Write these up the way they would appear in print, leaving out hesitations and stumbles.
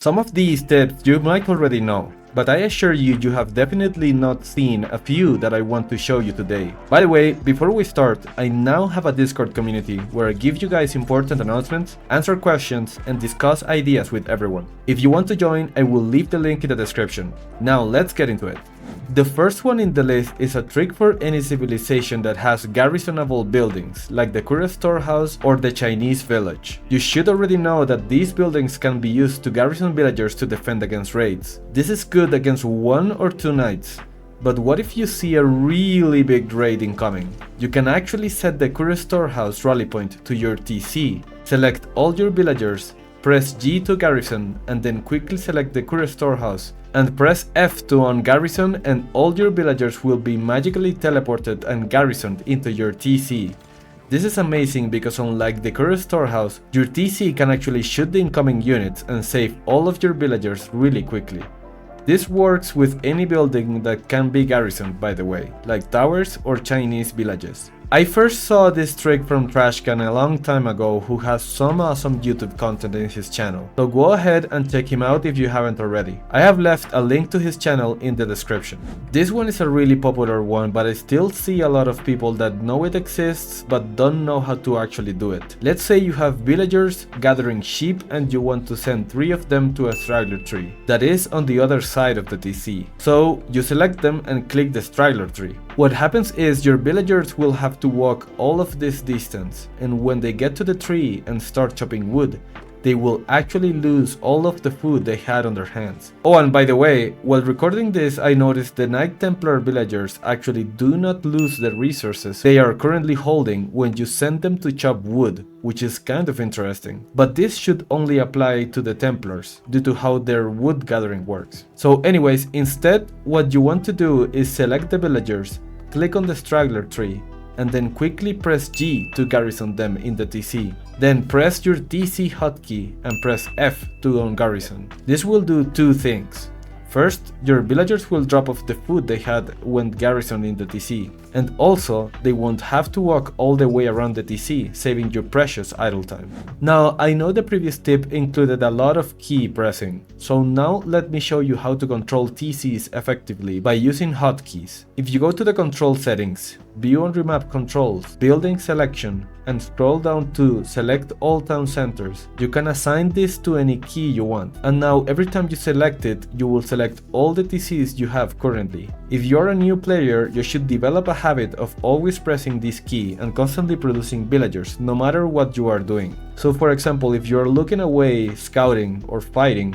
Some of these tips you might already know, but I assure you have definitely not seen a few that I want to show you today. By the way, before we start, I now have a Discord community where I give you guys important announcements, answer questions, and discuss ideas with everyone. If you want to join, I will leave the link in the description. Now let's get into it. The first one in the list is a trick for any civilization that has garrisonable buildings, like the Kura storehouse or the Chinese village. You should already know that these buildings can be used to garrison villagers to defend against raids. This is good against 1 or 2 knights. But what if you see a really big raid incoming? You can actually set the Kura storehouse rally point to your TC, select all your villagers, press G to garrison, and then quickly select the Kura storehouse, and press F to ungarrison, and all your villagers will be magically teleported and garrisoned into your TC. This is amazing because unlike the Kura storehouse, your TC can actually shoot the incoming units and save all of your villagers really quickly. This works with any building that can be garrisoned, by the way, like towers or Chinese villages. I first saw this trick from Trashcan a long time ago, who has some awesome YouTube content in his channel, so go ahead and check him out if you haven't already. I have left a link to his channel in the description. This one is a really popular one, but I still see a lot of people that know it exists but don't know how to actually do it. Let's say you have villagers gathering sheep and you want to send 3 of them to a straggler tree that is on the other side of the TC. So you select them and click the straggler tree. What happens is your villagers will have to walk all of this distance, and when they get to the tree and start chopping wood, they will actually lose all of the food they had on their hands. Oh, and by the way, while recording this, I noticed the Knight Templar villagers actually do not lose the resources they are currently holding when you send them to chop wood, which is kind of interesting. But this should only apply to the Templars, due to how their wood gathering works. So anyways, instead, what you want to do is select the villagers, click on the straggler tree, and then quickly press G to garrison them in the TC. Then press your TC hotkey and press F to ungarrison. This will do 2 things. First, your villagers will drop off the food they had when garrisoned in the TC, and also they won't have to walk all the way around the TC, saving your precious idle time. Now, I know the previous tip included a lot of key pressing, so now let me show you how to control TCs effectively by using hotkeys. If you go to the control settings, view on remap controls, building selection, and scroll down to select all town centers, you can assign this to any key you want. And now every time you select it, you will select all the TCs you have currently. If you're a new player, you should develop a habit of always pressing this key and constantly producing villagers, no matter what you are doing. So for example, if you're looking away, scouting, or fighting,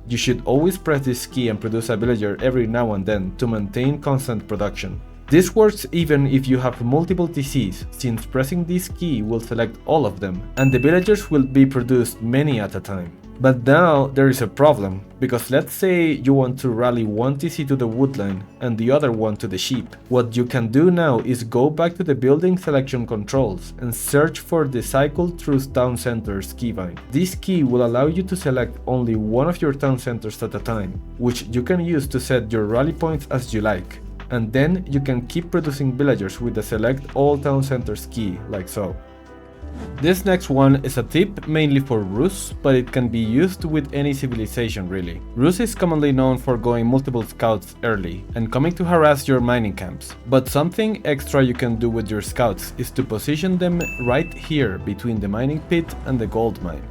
you should always press this key and produce a villager every now and then to maintain constant production. This works even if you have multiple TCs, since pressing this key will select all of them, and the villagers will be produced many at a time. But now there is a problem, because let's say you want to rally one TC to the Woodline and the other one to the sheep. What you can do now is go back to the building selection controls and search for the Cycle Through Town Centers keybind. This key will allow you to select only one of your town centers at a time, which you can use to set your rally points as you like. And then you can keep producing villagers with the select all town centers key, like so. This next one is a tip mainly for Rus, but it can be used with any civilization really. Rus is commonly known for going multiple scouts early and coming to harass your mining camps. But something extra you can do with your scouts is to position them right here between the mining pit and the gold mine.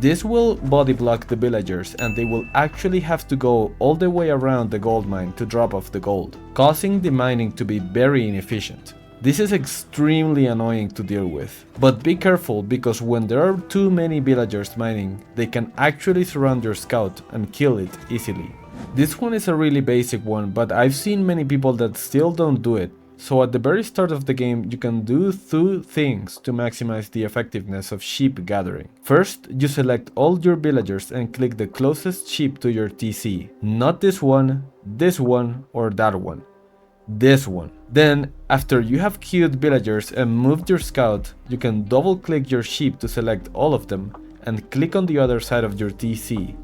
This will body block the villagers and they will actually have to go all the way around the gold mine to drop off the gold, causing the mining to be very inefficient. This is extremely annoying to deal with, but be careful because when there are too many villagers mining, they can actually surround your scout and kill it easily. This one is a really basic one, but I've seen many people that still don't do it. So at the very start of the game, you can do 2 things to maximize the effectiveness of sheep gathering. First, you select all your villagers and click the closest sheep to your TC. Not this one, or that one. This one. Then, after you have queued villagers and moved your scout, you can double click your sheep to select all of them and click on the other side of your TC.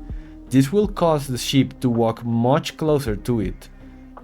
This will cause the sheep to walk much closer to it.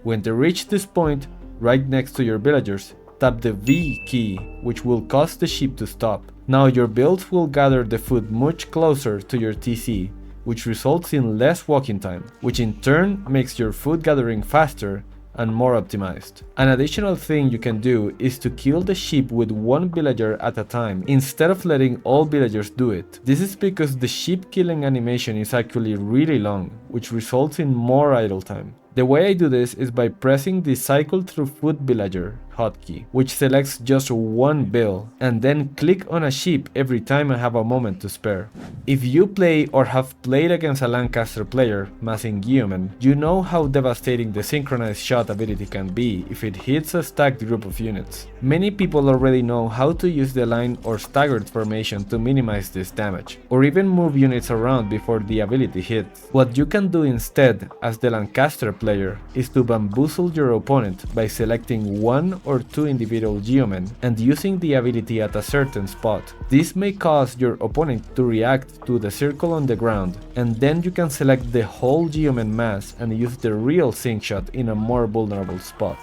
When they reach this point, right next to your villagers, tap the V key, which will cause the sheep to stop. Now your builds will gather the food much closer to your TC, which results in less walking time, which in turn makes your food gathering faster and more optimized. An additional thing you can do is to kill the sheep with one villager at a time instead of letting all villagers do it. This is because the sheep killing animation is actually really long, which results in more idle time. The way I do this is by pressing the cycle through food villager hotkey, which selects just one bill, and then click on a sheep every time I have a moment to spare. If you play or have played against a Lancaster player, massing yeomen, you know how devastating the synchronized shot ability can be if it hits a stacked group of units. Many people already know how to use the line or staggered formation to minimize this damage, or even move units around before the ability hits. What you can do instead, as the Lancaster player, is to bamboozle your opponent by selecting one or two individual yeomen and using the ability at a certain spot. This may cause your opponent to react to the circle on the ground, and then you can select the whole yeoman mass and use the real sync shot in a more vulnerable spot.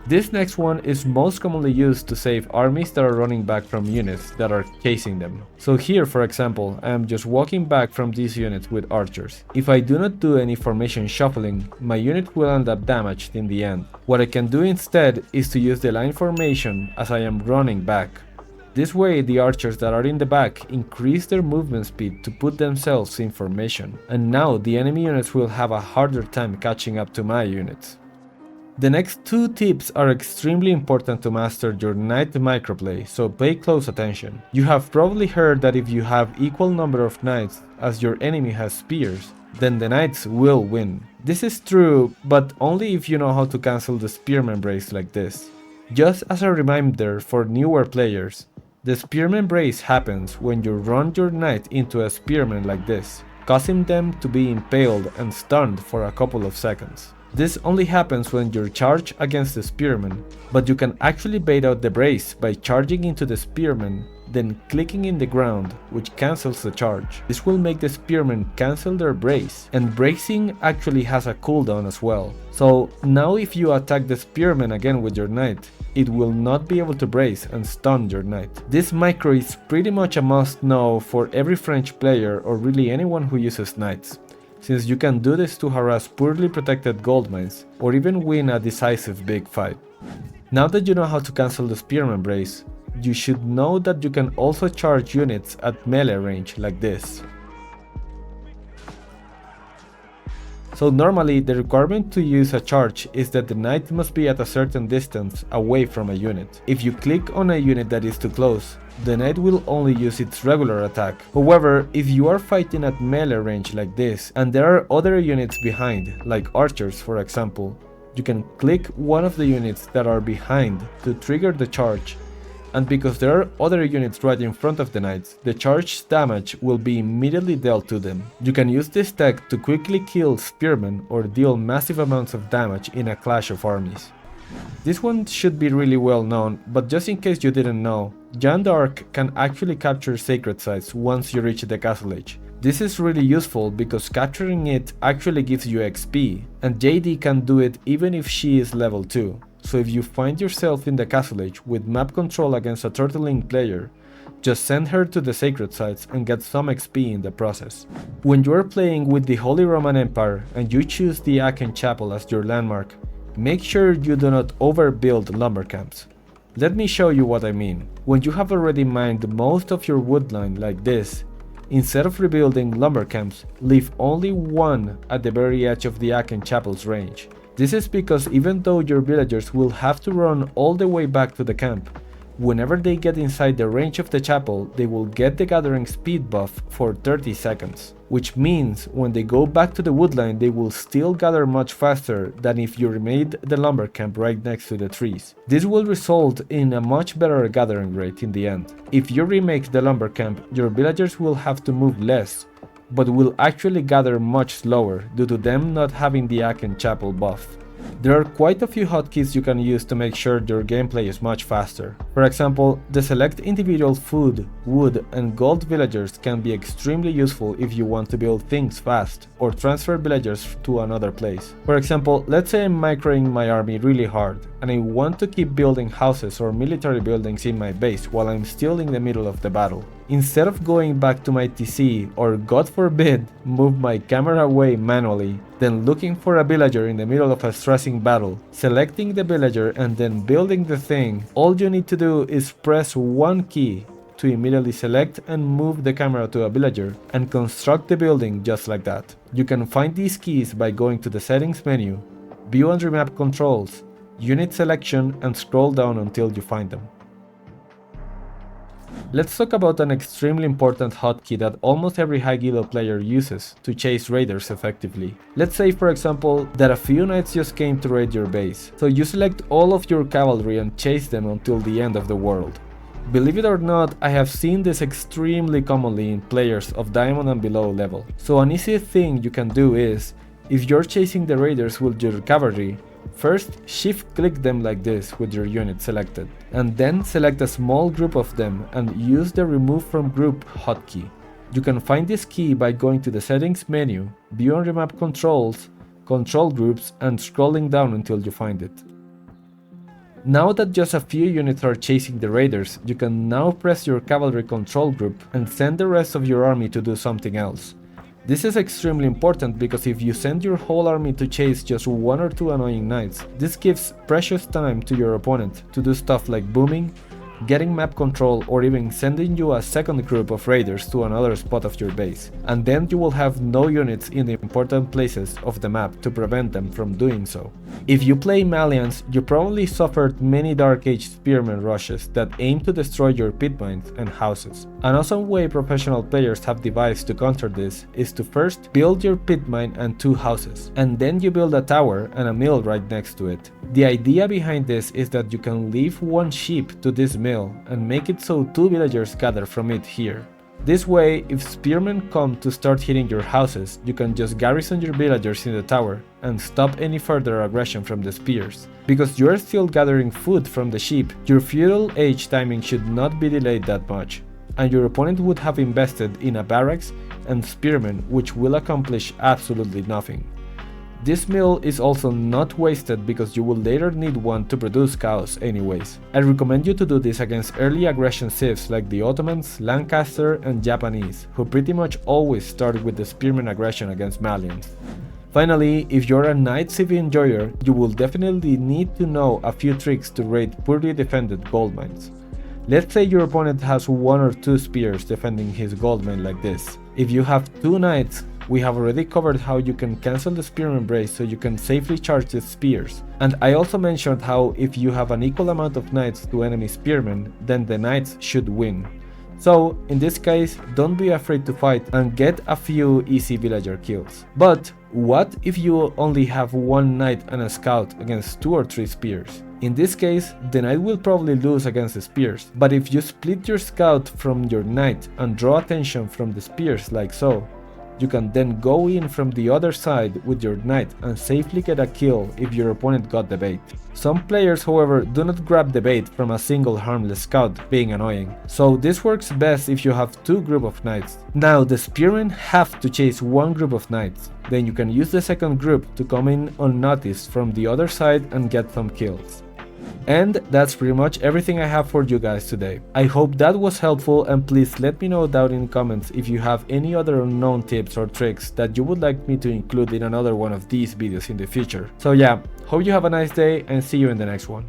This next one is most commonly used to save armies that are running back from units that are chasing them. So here, for example, I am just walking back from these units with archers. If I do not do any formation shuffling, my unit will end up damaged in the end. What I can do instead is to use the line formation as I am running back. This way, the archers that are in the back increase their movement speed to put themselves in formation, and now the enemy units will have a harder time catching up to my units. The next two tips are extremely important to master your knight microplay, so pay close attention. You have probably heard that if you have equal number of knights as your enemy has spears, then the knights will win. This is true, but only if you know how to cancel the spearman brace like this. Just as a reminder for newer players, the spearman brace happens when you run your knight into a spearman like this, causing them to be impaled and stunned for a couple of seconds. This only happens when you charge against the spearman, but you can actually bait out the brace by charging into the spearman, then clicking in the ground, which cancels the charge. This will make the spearmen cancel their brace, and bracing actually has a cooldown as well. So now if you attack the spearman again with your knight, it will not be able to brace and stun your knight. This micro is pretty much a must know for every French player or really anyone who uses knights, since you can do this to harass poorly protected gold mines, or even win a decisive big fight. Now that you know how to cancel the spearman brace, you should know that you can also charge units at melee range like this. So normally the requirement to use a charge is that the knight must be at a certain distance away from a unit. If you click on a unit that is too close, the knight will only use its regular attack. However, if you are fighting at melee range like this, and there are other units behind, like archers for example, you can click one of the units that are behind to trigger the charge, and because there are other units right in front of the knights, the charge damage will be immediately dealt to them. You can use this tech to quickly kill spearmen or deal massive amounts of damage in a clash of armies. This one should be really well known, but just in case you didn't know, Jeane D'Arc can actually capture sacred sites once you reach the castle age. This is really useful because capturing it actually gives you XP, and JD can do it even if she is level 2. So if you find yourself in the castle age with map control against a turtling player, just send her to the sacred sites and get some XP in the process. When you are playing with the Holy Roman Empire and you choose the Achen chapel as your landmark, make sure you do not overbuild lumber camps. Let me show you what I mean. When you have already mined most of your woodline like this, instead of rebuilding lumber camps, leave only one at the very edge of the Achen chapel's range. This is because even though your villagers will have to run all the way back to the camp, whenever they get inside the range of the chapel, they will get the gathering speed buff for 30 seconds. Which means when they go back to the woodline, they will still gather much faster than if you remade the lumber camp right next to the trees. This will result in a much better gathering rate in the end. If you remake the lumber camp, your villagers will have to move less, but will actually gather much slower due to them not having the Achen chapel buff. There are quite a few hotkeys you can use to make sure your gameplay is much faster. For example, the select individual food, wood and gold villagers can be extremely useful if you want to build things fast or transfer villagers to another place. For example, let's say I'm microing my army really hard and I want to keep building houses or military buildings in my base while I'm still in the middle of the battle. Instead of going back to my TC or God forbid move my camera away manually, then looking for a villager in the middle of a stressing battle, selecting the villager and then building the thing, all you need to do is press one key to immediately select and move the camera to a villager and construct the building just like that. You can find these keys by going to the settings menu, view and remap controls, unit selection, and scroll down until you find them. Let's talk about an extremely important hotkey that almost every high elo player uses to chase raiders effectively. Let's say for example that a few knights just came to raid your base, so you select all of your cavalry and chase them until the end of the world. Believe it or not, I have seen this extremely commonly in players of diamond and below level. So an easy thing you can do is, if you're chasing the raiders with your cavalry, first shift click them like this with your unit selected, and then select a small group of them and use the remove from group hotkey. You can find this key by going to the settings menu, view and remap controls, control groups, and scrolling down until you find it. Now that just a few units are chasing the raiders, you can now press your cavalry control group and send the rest of your army to do something else. This is extremely important because if you send your whole army to chase just one or two annoying knights, this gives precious time to your opponent to do stuff like booming, getting map control, or even sending you a second group of raiders to another spot of your base, and then you will have no units in the important places of the map to prevent them from doing so. If you play malians, you probably suffered many Dark Age spearman rushes that aim to destroy your pit mines and houses. An awesome way professional players have devised to counter this is to first build your pit mine and two houses, and then you build a tower and a mill right next to it. The idea behind this is that you can leave one sheep to this mill and make it so two villagers gather from it here. This way, if spearmen come to start hitting your houses, you can just garrison your villagers in the tower and stop any further aggression from the spears. Because you are still gathering food from the sheep, your feudal age timing should not be delayed that much, and your opponent would have invested in a barracks and spearmen which will accomplish absolutely nothing. This mill is also not wasted because you will later need one to produce cows anyways. I recommend you to do this against early aggression civs like the Ottomans, Lancaster, and Japanese, who pretty much always start with the spearman aggression against malians. Finally, if you're a knight civ enjoyer, you will definitely need to know a few tricks to raid poorly defended gold mines. Let's say your opponent has one or two spears defending his gold mine like this. If you have two knights, we have already covered how you can cancel the spearman brace so you can safely charge the spears. And I also mentioned how if you have an equal amount of knights to enemy spearmen, then the knights should win. So in this case, don't be afraid to fight and get a few easy villager kills. But what if you only have one knight and a scout against 2 or 3 spears? In this case, the knight will probably lose against the spears, but if you split your scout from your knight and draw attention from the spears like so, you can then go in from the other side with your knight and safely get a kill if your opponent got the bait. Some players, however, do not grab the bait from a single harmless scout, being annoying, so this works best if you have 2 groups of knights. Now the spearmen have to chase 1 group of knights, then you can use the second group to come in unnoticed from the other side and get some kills. And that's pretty much everything I have for you guys today. I hope that was helpful, and please let me know down in the comments if you have any other unknown tips or tricks that you would like me to include in another one of these videos in the future. So yeah, hope you have a nice day and see you in the next one.